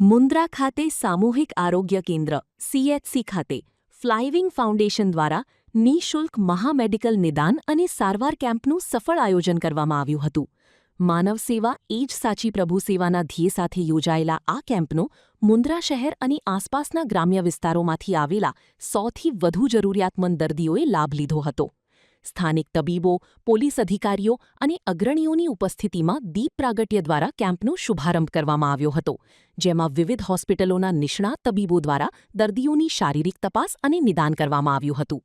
મુન્દ્રા ખાતે સામૂહિક આરોગ્ય કેન્દ્ર CHC ખાતે ફ્લાઇવિંગ ફાઉન્ડેશન દ્વારા નિઃશુલ્ક મહામેડિકલ નિદાન અને સારવાર કેમ્પનું સફળ આયોજન કરવામાં આવ્યું હતું. માનવ સેવા એ જ સાચી પ્રભુ સેવાના ધ્યેય સાથે યોજાયેલા આ કેમ્પનો મુન્દ્રા શહેર અને આસપાસના ગ્રામ્ય વિસ્તારોમાંથી આવેલા 100થી વધુ જરૂરિયાતમંદ દર્દીઓએ લાભ લીધો હતો. સ્થાનિક તબીબો, પોલીસ અધિકારીઓ અને અગ્રણીઓની ઉપસ્થિતિમાં દીપ પ્રાગટ્ય દ્વારા કેમ્પનો શુભારંભ કરવામાં આવ્યો હતો, જેમાં વિવિધ હોસ્પિટલોના નિષ્ણાત તબીબો દ્વારા દર્દીઓની શારીરિક તપાસ અને નિદાન કરવામાં આવ્યું હતું.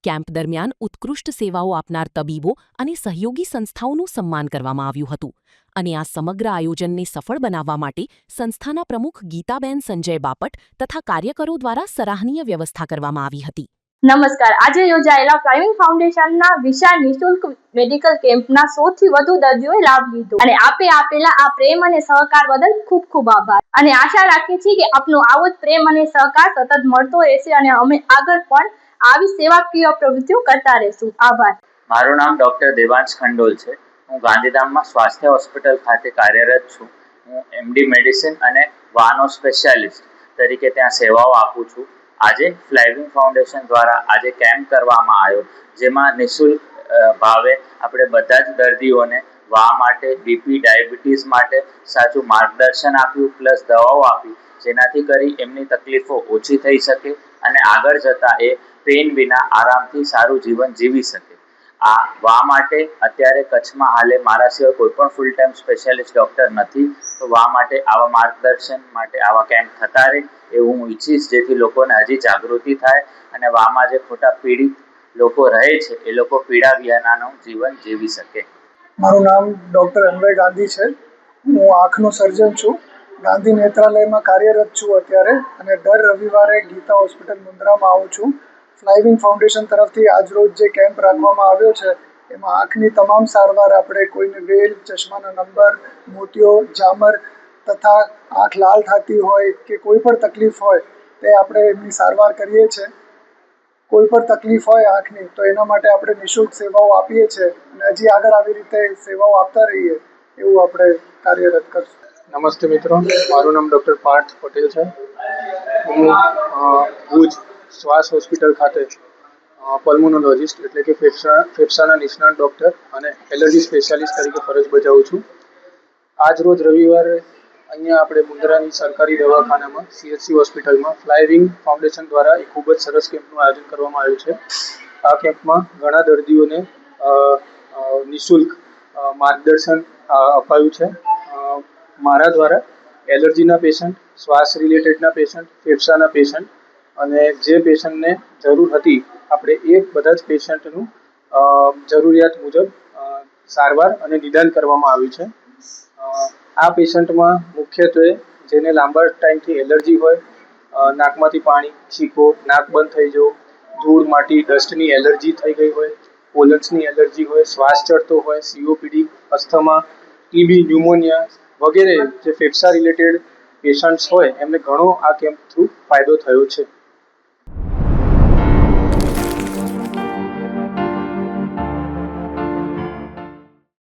કેમ્પ દરમિયાન ઉત્કૃષ્ટ સેવાઓ આપનાર તબીબો અને સહયોગી સંસ્થાઓનું સન્માન કરવામાં આવ્યું હતું અને આ સમગ્ર આયોજનને સફળ બનાવવા માટે સંસ્થાના પ્રમુખ ગીતાબેન સંજય બાપટ તથા કાર્યકરો દ્વારા સરાહનીય વ્યવસ્થા કરવામાં આવી હતી. નમસ્કાર. આજે યોજાયેલા ફ્લાઇવિંગ ફાઉન્ડેશનના વિશાળ નિઃશુલ્ક મેડિકલ કેમ્પના 100થી વધુ દર્દીઓએ લાભ લીધો અને આપે આપેલા આ પ્રેમ અને સહકાર બદલ ખૂબ ખૂબ આભાર અને આશા રાખીએ છીએ કે આપનો આવો જ પ્રેમ અને સહકાર સતત મળતો રહેશે અને અમે આગળ પણ આવી સેવાકીય પ્રવૃત્તિઓ કરતા રહેશું. આભાર. મારું નામ ડોક્ટર દેવાંશ ખંડોલ છે. હું ગાંધીધામમાં સ્વાસ્થ્ય હોસ્પિટલ ખાતે કાર્યરત છું. હું MD મેડિસિન અને વાનો સ્પેશિયાલિસ્ટ તરીકે ત્યાં સેવાઓ આપું છું. આજે ફ્લાઇવિંગ ફાઉન્ડેશન દ્વારા આજે કેમ્પ કરવામાં આવ્યો, જેમાં નિઃશુલ્ક ભાવે આપણે બધા જ દર્દીઓને વા માટે, BP, ડાયાબિટીસ માટે સાચું માર્ગદર્શન આપ્યું, પ્લસ દવાઓ આપી, જેનાથી કરી એમની તકલીફો ઓછી થઈ શકે અને આગળ જતાં એ પેઇન વિના આરામથી સારું જીવન જીવી શકે. આ વા માટે અત્યારે કચ્છમાં હાલે મારા સિવાય કોઈ પણ ફૂલ ટાઈમ સ્પેશિયાલિસ્ટ ડૉક્ટર નથી, તો વા માટે આવા માર્ગદર્શન માટે આવા કેમ્પ થતા રહે એવું હું ઈચ્છીશ, જેથી લોકોને હજી જાગૃતિ થાય અને વામાં જે ખોટા પીડિત લોકો રહે છે એ લોકો પીડા વિનાનું જીવન જીવી શકે. મારું નામ ડૉક્ટર અન્વય ગાંધી છે. હું આંખનો સર્જન છું. ગાંધી નેત્રાલયમાં કાર્યરત છું અત્યારે અને દર રવિવારે ગીતા હોસ્પિટલ મુન્દ્રામાં આવું છું. ફ્લાઇવિંગ ફાઉન્ડેશન તરફથી આજરોજ જે કેમ્પ રાખવામાં આવ્યો છે એમાં આંખની તમામ સારવાર આપણે કોઈને વેલ, ચશ્માના નંબર, મોતિયો, ઝામર તથા આંખ લાલ થતી હોય કે કોઈ પણ તકલીફ હોય તે આપણે એમની સારવાર કરીએ છીએ. કોઈ પણ તકલીફ હોય આંખની તો એના માટે આપણે નિઃશુલ્ક સેવાઓ આપીએ છીએ અને હજી આગળ આવી રીતે સેવાઓ આપતા રહીએ એવું આપણે કાર્યરત કરશું. નમસ્તે મિત્રો, મારું નામ ડૉક્ટર પાર્થ પટેલ છે. હું ભુજ શ્વાસ હોસ્પિટલ ખાતે પલ્મોનોલોજિસ્ટ એટલે કે ફેફસાના નિષ્ણાત ડૉક્ટર અને એલર્જી સ્પેશિયાલિસ્ટ તરીકે ફરજ બજાવું છું. આજ રોજ રવિવારે અહીંયા આપણે મુન્દ્રાની સરકારી દવાખાનામાં CHC હોસ્પિટલમાં ફ્લાઇવિંગ ફાઉન્ડેશન દ્વારા એક ખૂબ જ સરસ કેમ્પનું આયોજન કરવામાં આવ્યું છે. આ કેમ્પમાં ઘણા દર્દીઓને નિઃશુલ્ક માર્ગદર્શન અપાયું છે. મારા દ્વારા એલર્જીના પેશન્ટ, શ્વાસ રિલેટેડના પેશન્ટ, ફેફસાના પેશન્ટ અને જે પેશન્ટને જરૂર હતી આપણે એ બધા જ પેશન્ટનું જરૂરિયાત મુજબ સારવાર અને નિદાન કરવામાં આવ્યું છે. આ પેશન્ટમાં મુખ્યત્વે જેને લાંબા ટાઈમથી એલર્જી હોય, નાકમાંથી પાણી, છીકો, નાક બંધ થઈ જવું, ધૂળ, માટી, ડસ્ટની એલર્જી થઈ ગઈ હોય, પોલન્સની એલર્જી હોય, શ્વાસ ચડતો હોય, COPD, અસ્થમા, TB, ન્યુમોનિયા વગેરે જે ફેફસા રિલેટેડ પેશન્ટ્સ હોય એમને ઘણો આ કેમ્પ થ્રુ ફાયદો થયો છે.